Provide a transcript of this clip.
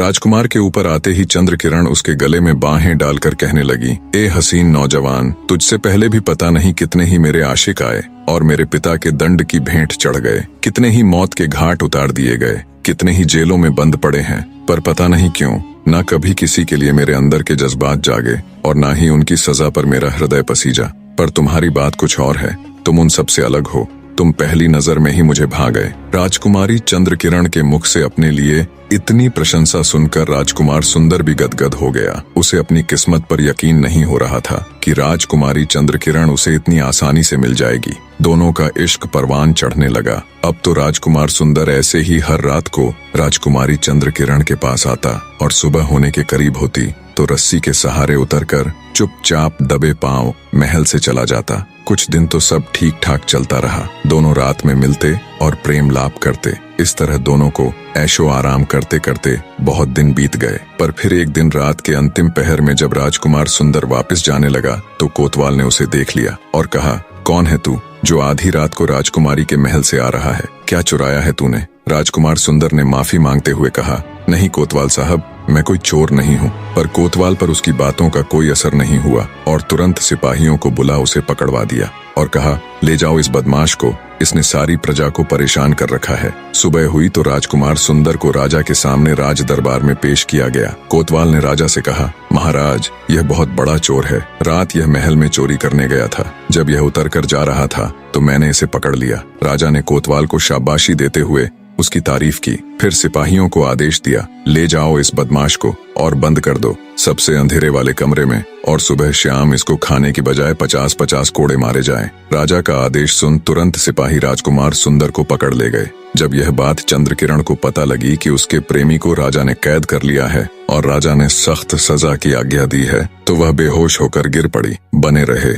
राजकुमार के ऊपर आते ही चंद्रकिरण उसके गले में बाहें डालकर कहने लगी, ए हसीन नौजवान, तुझसे पहले भी पता नहीं कितने ही मेरे आशिक आए और मेरे पिता के दंड की भेंट चढ़ गए, कितने ही मौत के घाट उतार दिए गए, कितने ही जेलों में बंद पड़े हैं, पर पता नहीं क्यों ना कभी किसी के लिए मेरे अंदर के जज्बात जागे और ना ही उनकी सजा पर मेरा हृदय पसीजा। पर तुम्हारी बात कुछ और है, तुम उन सबसे अलग हो, तुम पहली नजर में ही मुझे भा गए। राजकुमारी चंद्रकिरण के मुख से अपने लिए इतनी प्रशंसा सुनकर राजकुमार सुंदर भी गदगद हो गया। उसे अपनी किस्मत पर यकीन नहीं हो रहा था कि राजकुमारी चंद्रकिरण उसे इतनी आसानी से मिल जाएगी। दोनों का इश्क परवान चढ़ने लगा। अब तो राजकुमार सुंदर ऐसे ही हर रात को राजकुमारी चंद्रकिरण के पास आता और सुबह होने के करीब होती तो रस्सी के सहारे उतरकर चुपचाप दबे पांव महल से चला जाता। कुछ दिन तो सब ठीक ठाक चलता रहा। दोनों रात में मिलते और प्रेम लाप करते। इस तरह दोनों को ऐशो आराम करते करते बहुत दिन बीत गए। पर फिर एक दिन रात के अंतिम पहर में जब राजकुमार सुंदर वापस जाने लगा तो कोतवाल ने उसे देख लिया और कहा, कौन है तू जो आधी रात को राजकुमारी के महल से आ रहा है? क्या चुराया है तूने? राजकुमार सुंदर ने माफी मांगते हुए कहा, नहीं कोतवाल साहब, मैं कोई चोर नहीं हूँ। पर कोतवाल पर उसकी बातों का कोई असर नहीं हुआ और तुरंत सिपाहियों को बुला उसे पकड़वा दिया और कहा, ले जाओ इस बदमाश को, इसने सारी प्रजा को परेशान कर रखा है। सुबह हुई तो राजकुमार सुंदर को राजा के सामने राज दरबार में पेश किया गया। कोतवाल ने राजा से कहा, महाराज, यह बहुत बड़ा चोर है। रात यह महल में चोरी करने गया था। जब यह उतर कर जा रहा था तो मैंने इसे पकड़ लिया। राजा ने कोतवाल को शाबाशी देते हुए उसकी तारीफ की। फिर सिपाहियों को आदेश दिया, ले जाओ इस बदमाश को और बंद कर दो सबसे अंधेरे वाले कमरे में और सुबह शाम इसको खाने की बजाय 50-50 कोड़े मारे जाएं। राजा का आदेश सुन तुरंत सिपाही राजकुमार सुंदर को पकड़ ले गए। जब यह बात चंद्रकिरण को पता लगी कि उसके प्रेमी को राजा ने कैद कर लिया है और राजा ने सख्त सजा की आज्ञा दी है तो वह बेहोश होकर गिर पड़ी। बने रहे